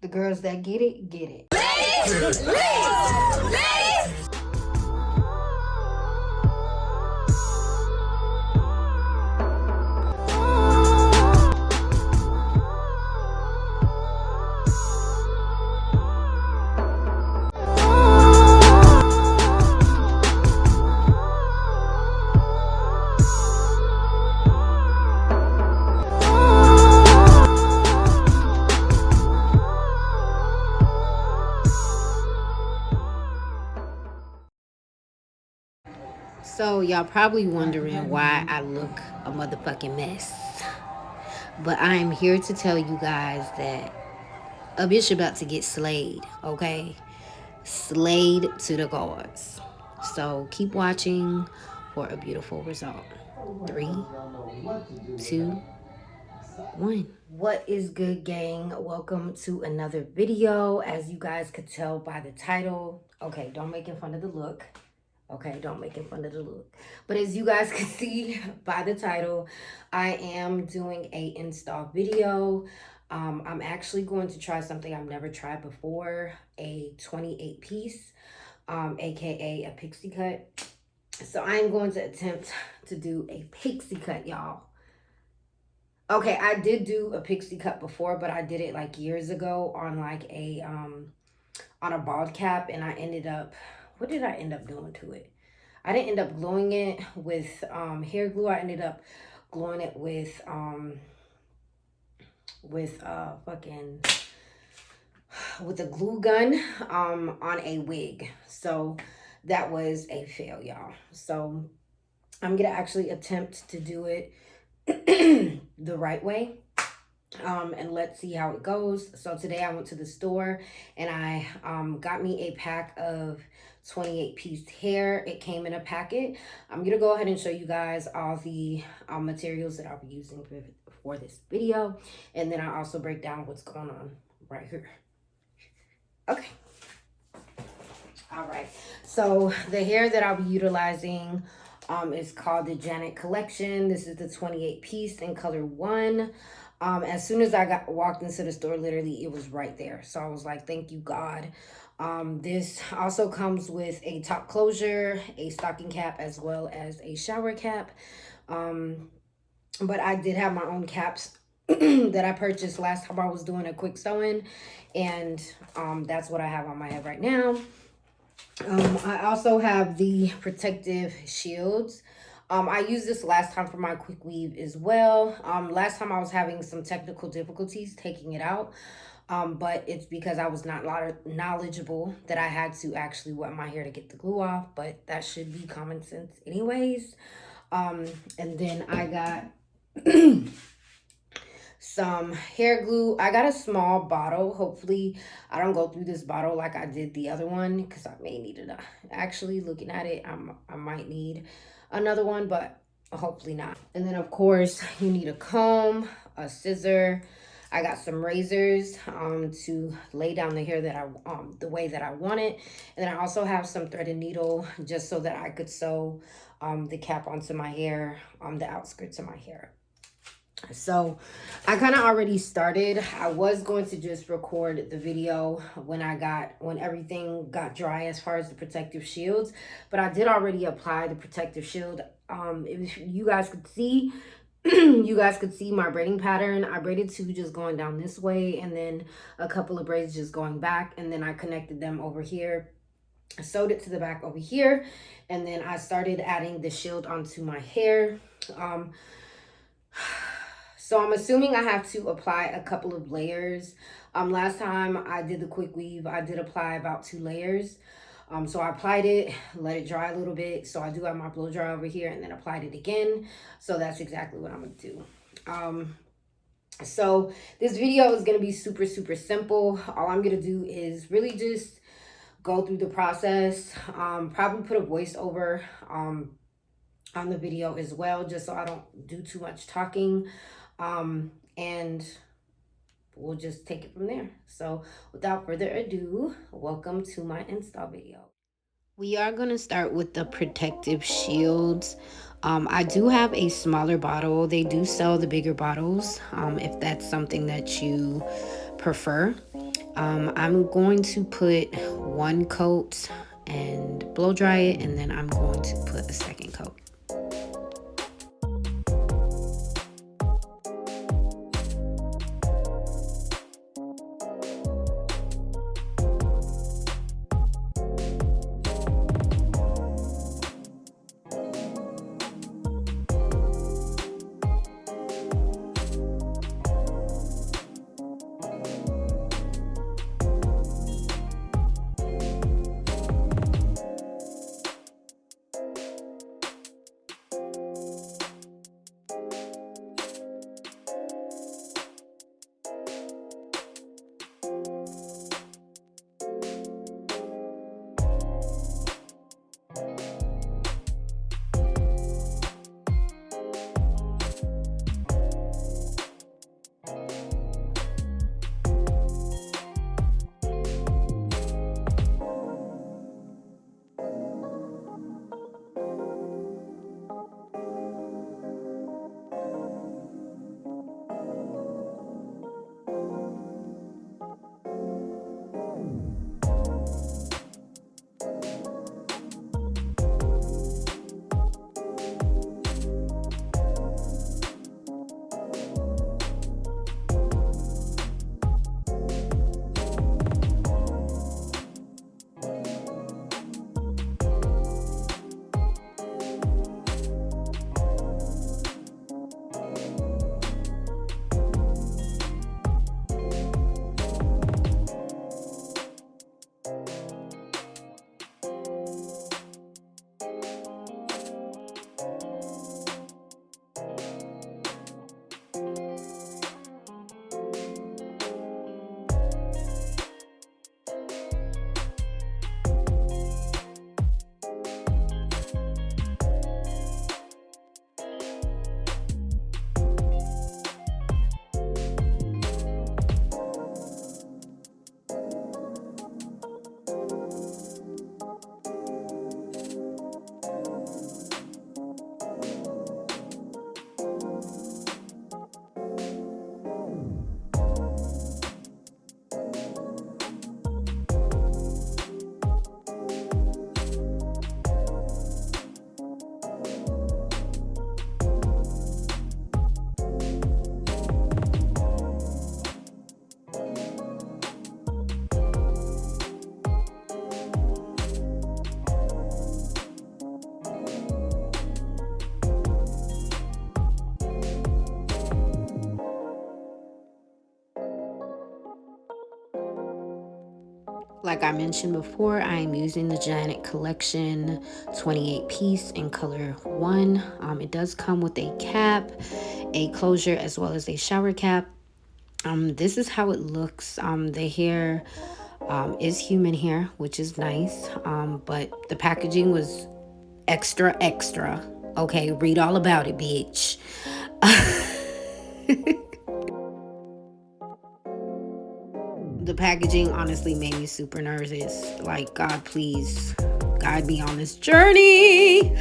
The girls that get it, get it. Ladies! Ladies! Ladies! So y'all probably wondering why I look a motherfucking mess. But I'm here to tell you guys that a bitch about to get slayed, okay? Slayed to the gods. So keep watching for a beautiful result. 3, 2, 1. What is good, gang? Welcome to another video. As you guys could tell by the title, okay, don't make fun of the look. Okay, don't make fun of the look. But as you guys can see by the title, I am doing a install video. I'm actually going to try something I've never tried before, a 28 piece, aka a pixie cut. So I'm going to attempt to do a pixie cut, y'all. Okay, I did do a pixie cut before, but I did it like years ago on like a on a bald cap, and I ended up, what did I end up doing to it? I didn't end up gluing it with hair glue. I ended up gluing it with with a glue gun on a wig. So that was a fail, y'all. So I'm gonna actually attempt to do it the right way. And let's see how it goes. So today I went to the store and I got me a pack of 28 piece hair. It came in a packet. I'm gonna go ahead and show you guys all the materials that I'll be using for this video, and then I'll also break down what's going on right here. Okay, all right, so the hair that I'll be utilizing is called the Janet Collection. This is the 28 piece in color 1. As soon as I walked into the store, literally it was right there. So I was like, thank you, God. This also comes with a top closure, a stocking cap, as well as a shower cap. But I did have my own caps that I purchased last time I was doing a quick sewing, and that's what I have on my head right now. I also have the protective shields. I used this last time for my Quickweave as well. Last time I was having some technical difficulties taking it out, but it's because I was not knowledgeable that I had to actually wet my hair to get the glue off, but that should be common sense anyways. And then I got some hair glue. I got a small bottle. Hopefully I don't go through this bottle like I did the other one, because I may need it. Actually, looking at it, I might need another one, but hopefully not. And then of course you need a comb, a scissor. I got some razors to lay down the hair that I the way that I want it. And then I also have some thread and needle just so that I could sew the cap onto my hair, the outskirts of my hair. So I kind of already started. I was going to just record the video when everything got dry as far as the protective shields, but I did already apply the protective shield. If you guys could see, you guys could see my braiding pattern. I braided 2 just going down this way, and then a couple of braids just going back, and then I connected them over here. I sewed it to the back over here, and then I started adding the shield onto my hair. So I'm assuming I have to apply a couple of layers. Last time I did the Quickweave, I did apply about 2 layers. So I applied it, let it dry a little bit. So I do have my blow dry over here, and then applied it again. So that's exactly what I'm gonna do. So this video is gonna be super, super simple. All I'm gonna do is really just go through the process. Probably put a voiceover on the video as well, just so I don't do too much talking. And we'll just take it from there. So without further ado, welcome to my install video. We are going to start with the protective shields. I do have a smaller bottle. They do sell the bigger bottles if that's something that you prefer. I'm going to put one coat and blow dry it, and then I'm going to put a second coat. Like I mentioned before, I am using the Janet Collection 28 piece in color 1. It does come with a cap, a closure, as well as a shower cap. This is how it looks. The hair is human hair, which is nice, but the packaging was extra. Okay, read all about it, bitch. The packaging honestly made me super nervous. Like, God, please guide me on this journey.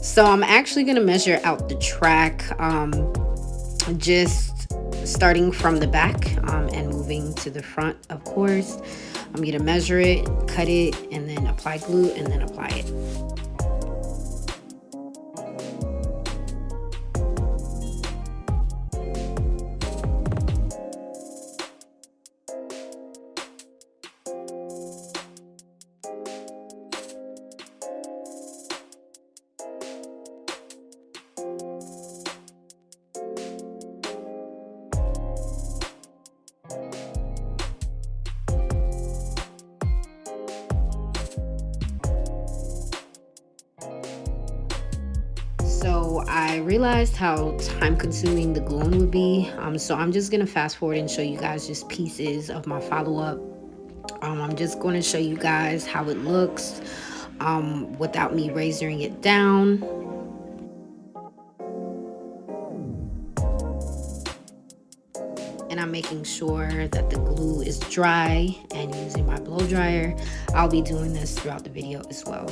So I'm actually gonna measure out the track, just starting from the back and moving to the front, of course. I'm gonna measure it, cut it, and then apply glue, and then apply it. So I realized how time consuming the gluing would be. So I'm just gonna fast forward and show you guys just pieces of my follow-up. I'm just going to show you guys how it looks without me razoring it down. And I'm making sure that the glue is dry and using my blow dryer. I'll be doing this throughout the video as well.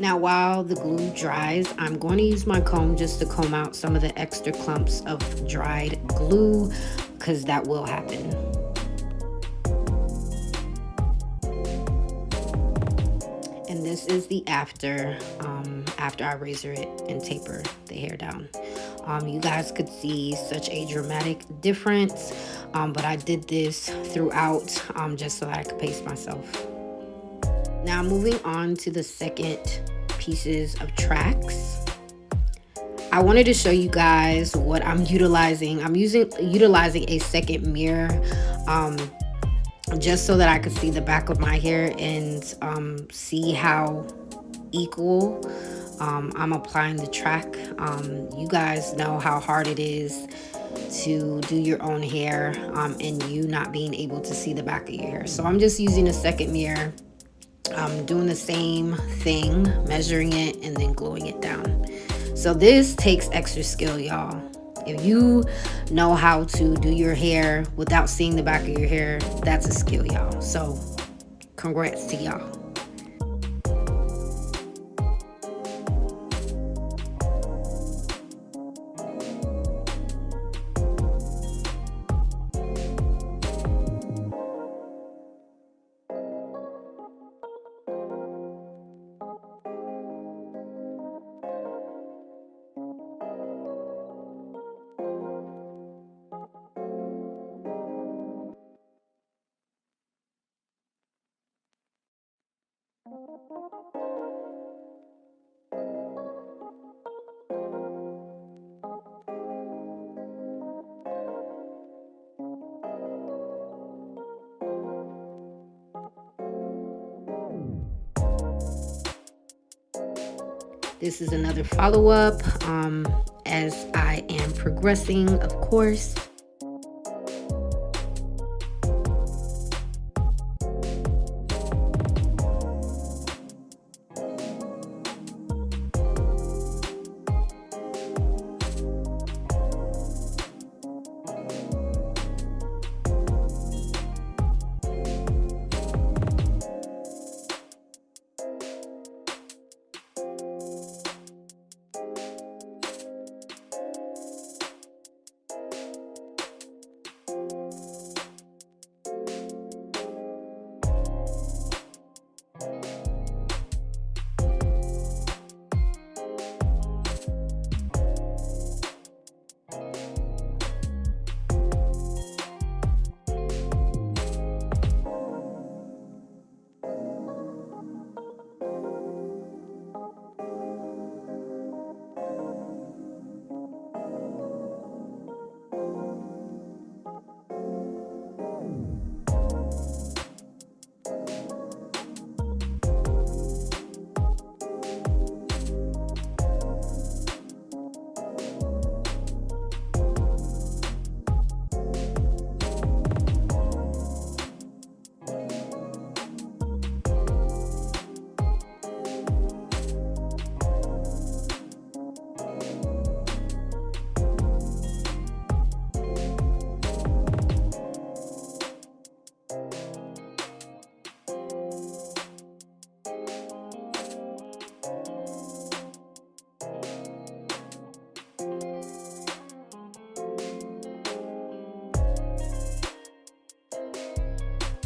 Now, while the glue dries, I'm going to use my comb just to comb out some of the extra clumps of dried glue, because that will happen. And this is the after I razor it and taper the hair down. You guys could see such a dramatic difference, but I did this throughout just so that I could pace myself. Now moving on to the second pieces of tracks. I wanted to show you guys what I'm utilizing. I'm utilizing a second mirror just so that I could see the back of my hair and see how equal I'm applying the track. You guys know how hard it is to do your own hair and you not being able to see the back of your hair. So I'm just using a second mirror, doing the same thing, measuring it and then gluing it down. So this takes extra skill, y'all. If you know how to do your hair without seeing the back of your hair, that's a skill, y'all. So congrats to y'all. This is another follow-up as I am progressing, of course.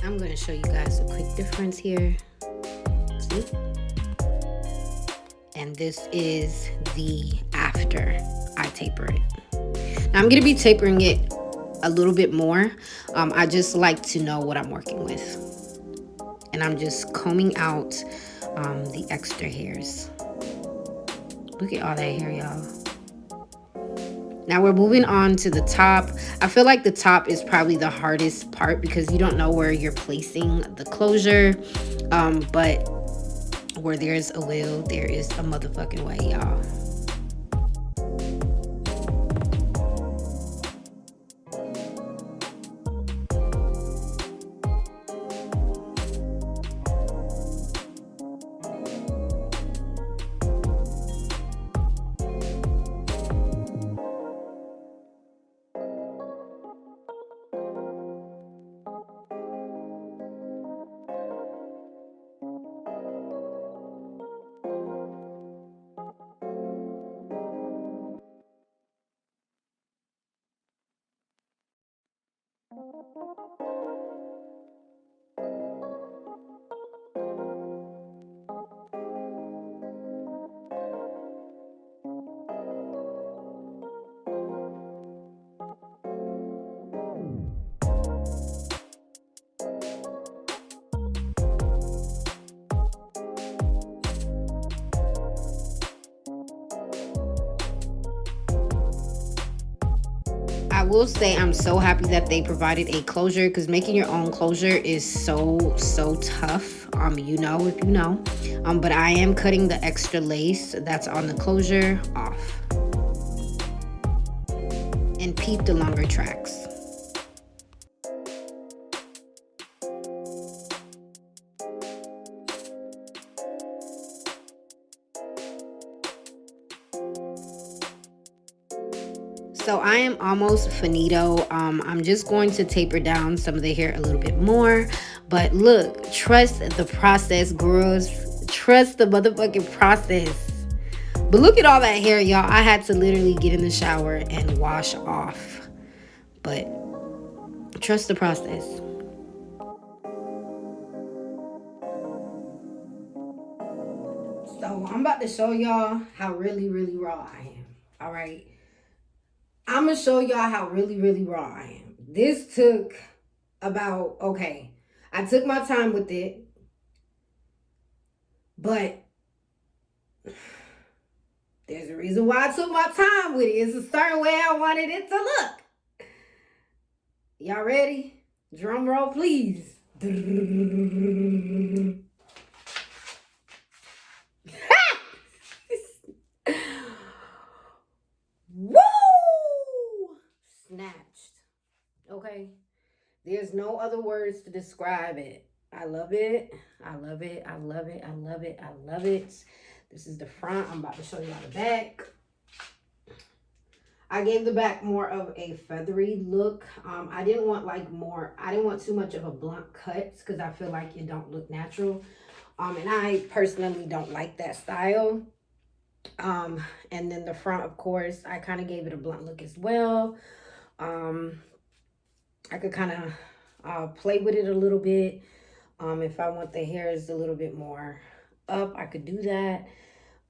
I'm going to show you guys a quick difference here. See? And this is the after I taper it. Now I'm going to be tapering it a little bit more. I just like to know what I'm working with. And I'm just combing out the extra hairs. Look at all that hair, y'all. Now we're moving on to the top. I feel like the top is probably the hardest part because you don't know where you're placing the closure. But where there's a will, there is a motherfucking way, y'all. will say I'm so happy that they provided a closure, because making your own closure is so tough. You know, if you know. But I am cutting the extra lace that's on the closure off. And peep the longer tracks. So I am almost finito. I'm just going to taper down some of the hair a little bit more. But look, trust the process, girls. Trust the motherfucking process. But look at all that hair, y'all. I had to literally get in the shower and wash off. But trust the process. So I'm about to show y'all how really raw I am. All right. I'm going to show y'all how really raw I am. This took about, okay, I took my time with it, but there's a reason why I took my time with it. It's a certain way I wanted it to look. Y'all ready? Drum roll, please. Woo! Snatched. Okay. There's no other words to describe it. I love it. I love it. I love it. I love it. I love it. This is the front. I'm about to show you the back. I gave the back more of a feathery look. I didn't want too much of a blunt cut, because I feel like it don't look natural. And I personally don't like that style. And then the front, of course, I kind of gave it a blunt look as well. I could kind of play with it a little bit. If I want the hairs a little bit more up, I could do that.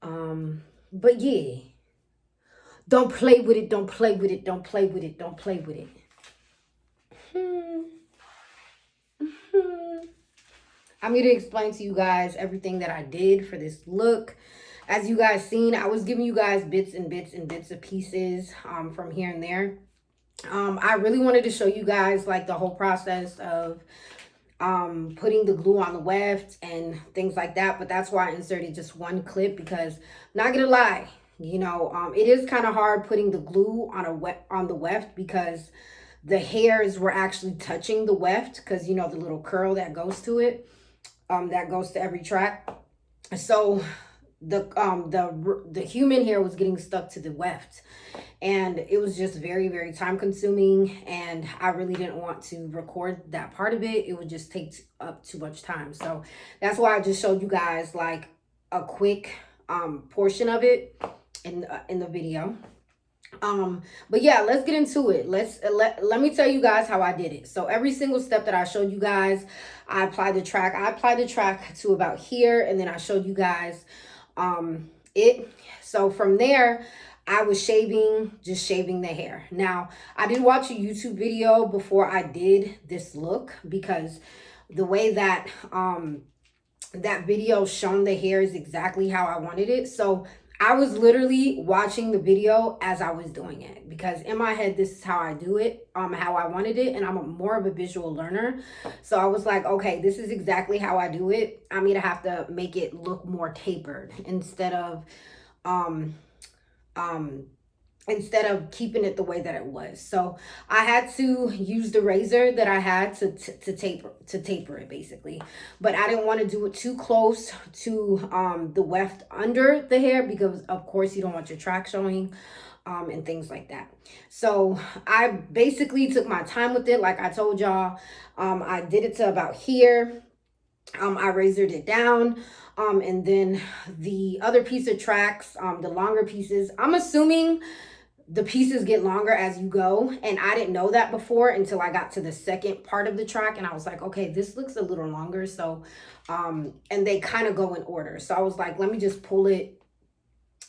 But yeah, don't play with it, don't play with it, don't play with it, don't play with it. I'm going to explain to you guys everything that I did for this look. As you guys seen, I was giving you guys bits of pieces from here and there. I really wanted to show you guys like the whole process of putting the glue on the weft and things like that, but that's why I inserted just one clip, because not gonna lie, you know, it is kind of hard putting the glue on the weft, because the hairs were actually touching the weft, because you know the little curl that goes to it, that goes to every track. So the human hair was getting stuck to the weft, and it was just very time consuming, and I really didn't want to record that part of it. It would just take up too much time. So that's why I just showed you guys like a quick portion of it in the video. But yeah, let's get into it. Let me tell you guys how I did it. So every single step that I showed you guys, I applied the track to about here, and then I showed you guys so from there I was just shaving the hair. Now I did watch a YouTube video before I did this look, because the way that that video shown the hair is exactly how I wanted it. So I was literally watching the video as I was doing it, because in my head, this is how I do it, how I wanted it. And I'm more of a visual learner. So I was like, okay, this is exactly how I do it. I'm going to have to make it look more tapered instead of keeping it the way that it was. So I had to use the razor that I had to taper it basically. But I didn't want to do it too close to the weft under the hair, because of course you don't want your track showing and things like that. So I basically took my time with it. Like I told y'all, I did it to about here. I razored it down. And then the other piece of tracks, the longer pieces, I'm assuming the pieces get longer as you go, and I didn't know that before until I got to the second part of the track, and I was like, okay, this looks a little longer. So and they kind of go in order, so I was like, let me just pull it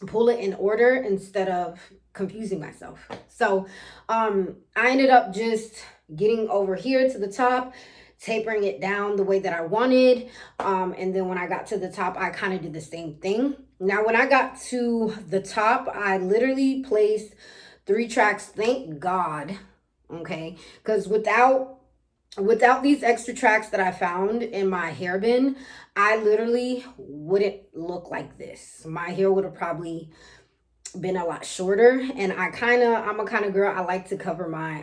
in order instead of confusing myself. So I ended up just getting over here to the top, tapering it down the way that I wanted, and then when I got to the top, I kind of did the same thing. Now when I got to the top, I literally placed 3 tracks. Thank God okay? Because without these extra tracks that I found in my hair bin, I literally wouldn't look like this. My hair would have probably been a lot shorter, and I'm a kind of girl, I like to cover my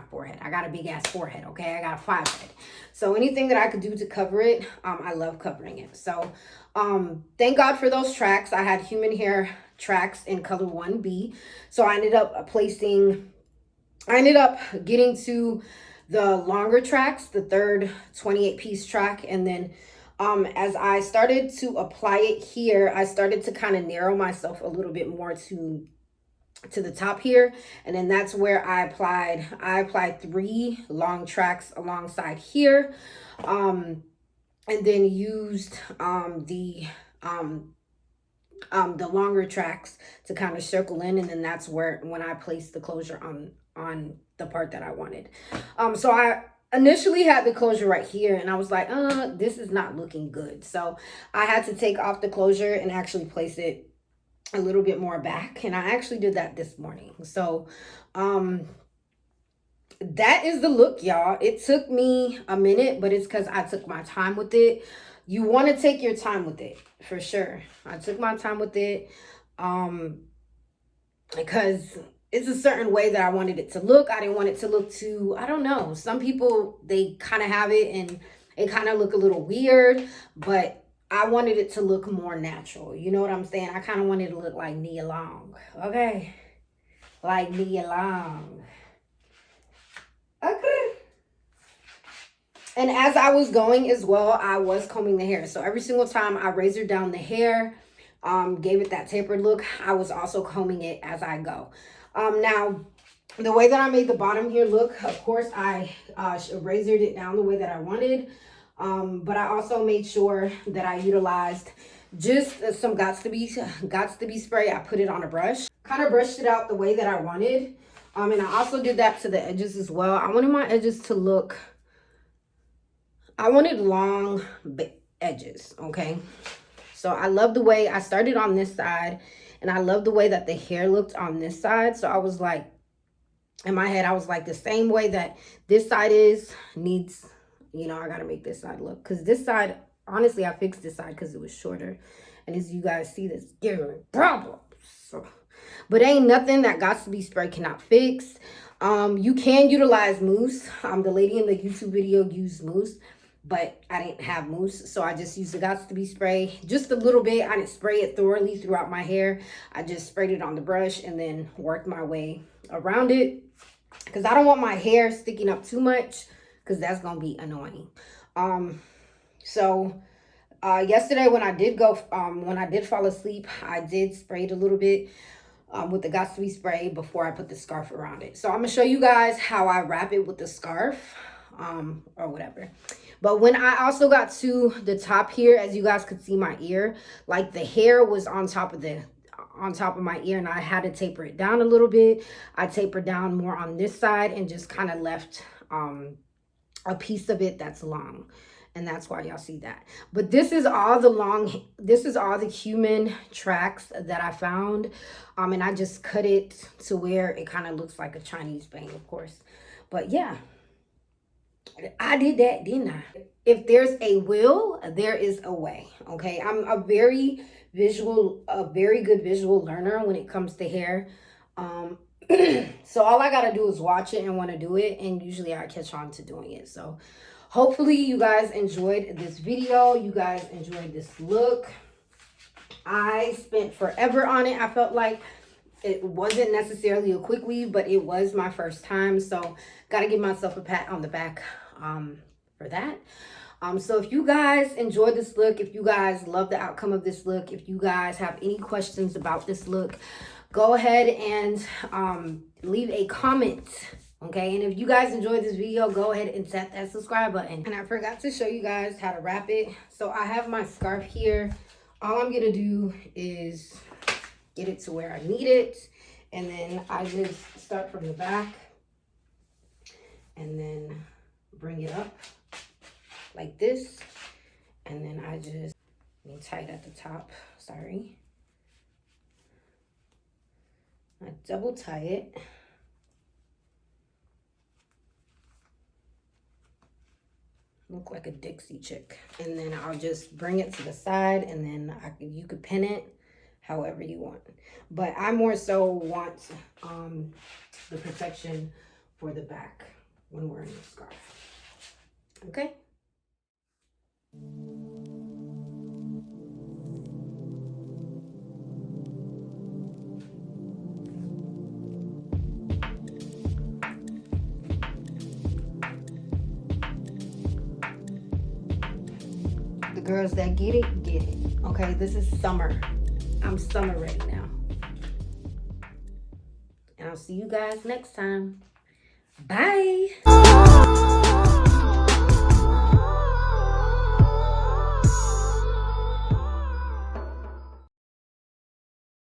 forehead. I got a big ass forehead, okay? I got a 5 head. So anything that I could do to cover it, I love covering it. So thank God for those tracks. I had human hair tracks in color 1B. So I ended up getting to the longer tracks, the third 28-piece track, and then as I started to apply it here, I started to kind of narrow myself a little bit more to the top here, and then that's where I applied 3 long tracks alongside here, and then used the longer tracks to kind of circle in, and then that's when I placed the closure on the part that I wanted. So I initially had the closure right here, and I was like, this is not looking good. So I had to take off the closure and actually place it a little bit more back, and I actually did that this morning. So that is the look, y'all. It took me a minute, but it's because I took my time with it. You want to take your time with it, for sure. I took my time with it because it's a certain way that I wanted it to look. I didn't want it to look too, I don't know. Some people, they kind of have it and it kind of look a little weird, but I wanted it to look more natural. You know what I'm saying? I kind of wanted it to look like Nia Long, okay? Like Nia Long. Okay. And as I was going as well, I was combing the hair. So every single time I razored down the hair, gave it that tapered look, I was also combing it as I go. Now, the way that I made the bottom here look, of course, I razored it down the way that I wanted. But I also made sure that I utilized just some Gots to Be spray. I put it on a brush, kind of brushed it out the way that I wanted. And I also did that to the edges as well. I wanted my edges to look, I wanted long edges, okay? So I love the way I started on this side, and I love the way that the hair looked on this side. So I was like, in my head, I was like, the same way that this side needs, you know, I got to make this side look. Because this side, honestly, I fixed this side because it was shorter. And as you guys see, this giving me problems. So, but ain't nothing that Gots to Be spray cannot fix. You can utilize mousse. The lady in the YouTube video used mousse, but I didn't have mousse, so I just used the Gots to Be spray just a little bit. I didn't spray it thoroughly throughout my hair. I just sprayed it on the brush and then worked my way around it because I don't want my hair sticking up too much because that's gonna be annoying. So yesterday when I did fall asleep, I did spray it a little bit with the Gots to Be spray before I put the scarf around it. So I'm gonna show you guys how I wrap it with the scarf or whatever. But when I also got to the top here, as you guys could see my ear, like the hair was on top of my ear, and I had to taper it down a little bit. I tapered down more on this side and just kind of left a piece of it that's long. And that's why y'all see that. But this is all the human tracks that I found. And I just cut it to where it kind of looks like a Chinese bang, of course. But yeah, I did that, didn't I? If there's a will, there is a way, okay? I'm a very good visual learner when it comes to hair. So all I gotta do is watch it and want to do it, and usually I catch on to doing it. So hopefully you guys enjoyed this video. You guys enjoyed this look. I spent forever on it. I felt like it wasn't necessarily a quick weave, but it was my first time. So gotta give myself a pat on the back for that. So if you guys enjoyed this look, if you guys love the outcome of this look, if you guys have any questions about this look, go ahead and leave a comment. Okay, and if you guys enjoyed this video, go ahead and tap that subscribe button. And I forgot to show you guys how to wrap it. So I have my scarf here. All I'm gonna do is get it to where I need it, and then I just start from the back and then bring it up like this, and then I just tie it at the top. Sorry, I double tie it. Look like a Dixie chick. And then I'll just bring it to the side, and then you could pin it however you want. But I more so want the protection for the back when wearing the scarf. Okay? The girls that get it, get it. Okay, this is summer. I'm summer ready now. And I'll see you guys next time. Bye.